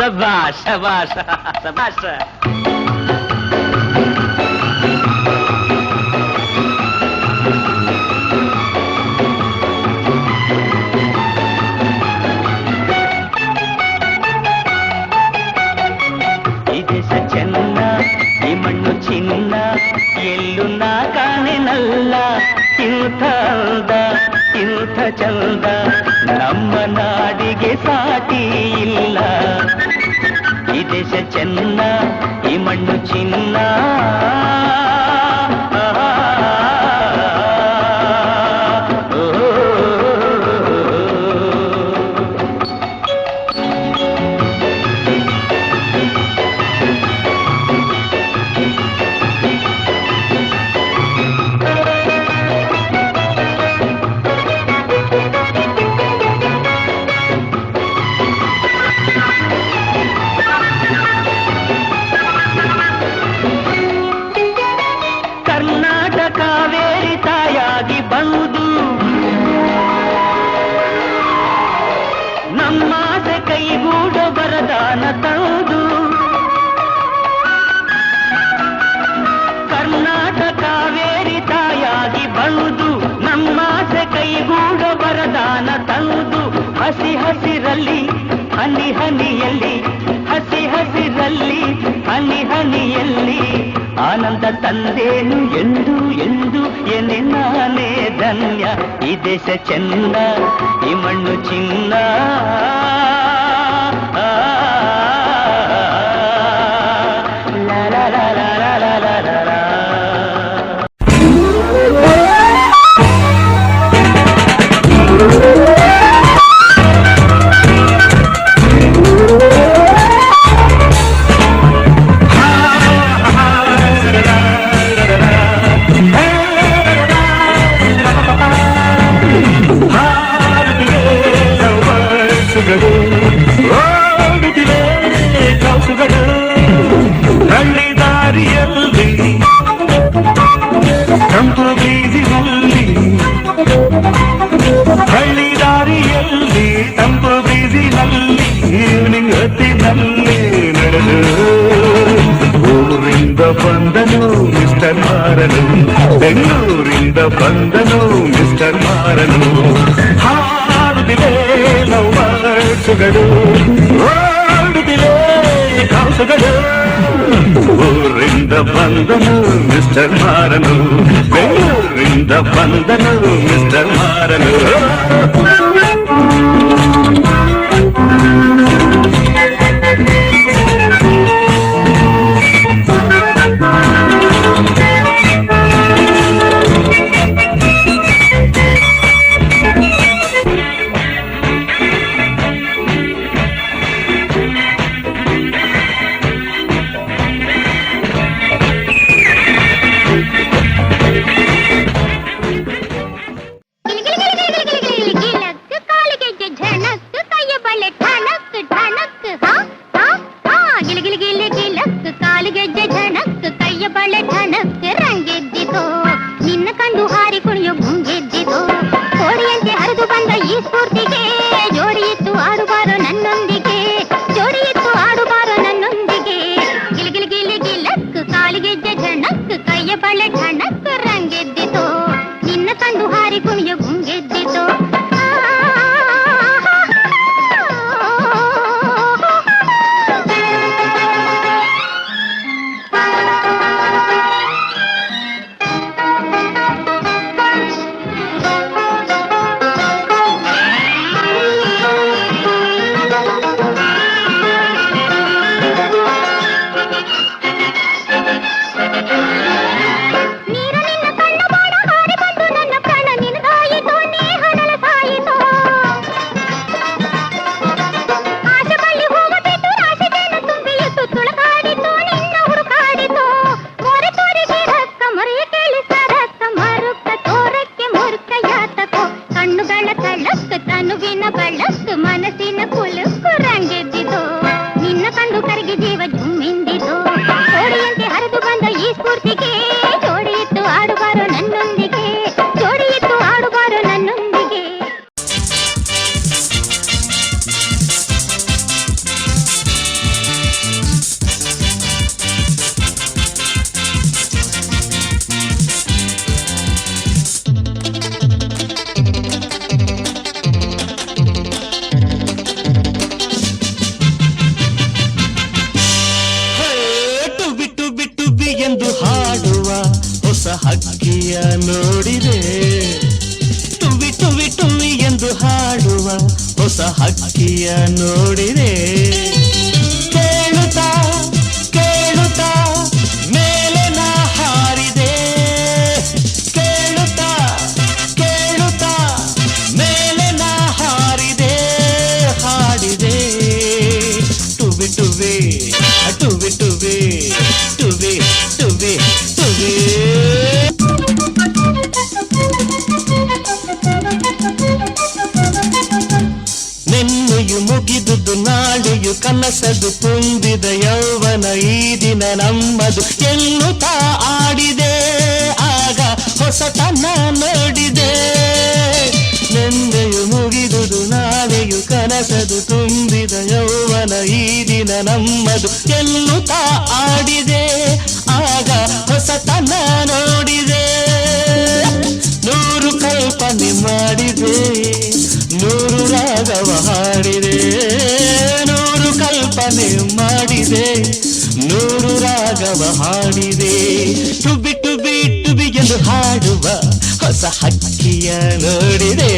ಶಬಾಷ್ ಶಬಾಷ್ ಶಬಾಷ್. ಈ ದೇಶ ಚೆನ್ನ, ಈ ಮಣ್ಣು ಚಿನ್ನ, ಎಲ್ಲೂ ನಾ ಕಾಣೆನಲ್ಲ. ಇಂಥ ಅಂದ, ಇಂಥ ಚಂದ ನಮ್ಮ ನಾಡಿಗೆ ಸಾಟಿ ಇಲ್ಲ. ಈ ದೇಶ ಚೆನ್ನ, ಈ ಮಣ್ಣು ಚಿನ್ನ. ಕಾವೇರಿ ತಾಯಾಗಿ ಬಂದು ನಮ್ಮಾಸೆ ಕೈಗೂಡ ವರದಾನ ತಂದು. ಕರ್ನಾಟಕ ಕಾವೇರಿ ತಾಯಾಗಿ ಬಂದು ನಮ್ಮಾಸೆ ಕೈಗೂಡ ವರದಾನ ತಂದು. ಹಸಿ ಹಸಿರಲ್ಲಿ ಹನಿ ಹನಿಯಲ್ಲಿ, ಹಸಿ ಹಸಿರಲ್ಲಿ ಹನಿ ಹನಿಯಲ್ಲಿ ಆನಂದ ತಂದೇನು ಎಂದು ಎಂದು ಎನೆ ನಾನೇ ಧನ್ಯ. ಈ ದೇಶ ಚೆನ್ನ, ಈ ಮಣ್ಣು ಚಿನ್ನ. ಲ ಲ ಲ ಲ ಲ ಲ ಲ ಲ. ಹಳ್ಳಿ ದಾರಿಯಲ್ಲಿ ತಂಪು ಬೀದಿನಲ್ಲಿ, ಹಳ್ಳಿ ದಾರಿಯಲ್ಲಿ ತಂಪು ಬೀದಿನಲ್ಲಿ ಈವ್ನಿಂಗ್ ಹೊತ್ತಿನಲ್ಲಿ ನಡೆದು ಊರಿಂದ ಬಂದನು ಮಿಸ್ಟರ್ ಮಾರನು, ಬೆಂಗಳೂರಿಂದ ಬಂದನು ಮಿಸ್ಟರ್ ಮಾರನು. ಹಾಡುತ್ತಿದೆ ಲವ್ ವರ್ಡ್ಸುಗಳು, ಓಡುತ್ತಿದೆ ಕಾಸುಗಳು. ಊರಿಂದ ಬಂದನು ಮಿಸ್ಟರ್ ಮಾರನು, ಬೆಂಗಳೂರಿಂದ ಬಂದನು ಮಿಸ್ಟರ್ ಮಾರನು. ಕಾಲಿಗೆ ಹಕ್ಕಿಯ ನೋಡಿದೆ ಕೇಳುತ್ತಾ ಕೇಳುತ್ತಾ ಮೇಲೆ ನಾ ಹಾರಿದೆ ಕೇಳುತ್ತಾ ಕೇಳುತ್ತಾ ಮೇಲೆ ನಾ ಹಾರಿದೆ ಹಾಡಿದೆ ಟುಬಿ ಟುಬಿ ಟುಬಿ ಟುಬಿ ಟುಬಿ ಟುಬಿ ಟುಬಿ ನಿನ್ನೆಯು ಮುಗಿದುದು ನಾಳೆಯು ಕನಸದು ತುಂಬಿದ ಯೌವನ ಈ ದಿನ ನಮ್ಮದು ಎನ್ನುತ್ತಾ ಆಡಿದೆ ಆಗ ಹೊಸತನ ನೋಡಿದೆ ನಿನ್ನೆಯು ಮುಗಿದುದು ನಾಳೆಯು ಕನಸದು ತುಂಬಿದ ಯೌವನ ಈ ದಿನ ನಮ್ಮದು ಎನ್ನುತ್ತಾ ಆಡಿದೆ ಆಗ ಹೊಸತನ ನೋಡಿದೆ ನೂರು ಕಲ್ಪನೆ ಮಾಡಿದೆ ನೂರು ರಾಗವ ಹಾಡಿದೆ ನೂರು ಕಲ್ಪನೆ ಮಾಡಿದೆ ನೂರು ರಾಗವ ಹಾಡಿದೆ ಟುಬಿ ಟುಬಿ ಟುಬಿ ಎಂದು ಹಾಡುವ ಹೊಸ ಹಕ್ಕಿಯ ನೋಡಿದೆ.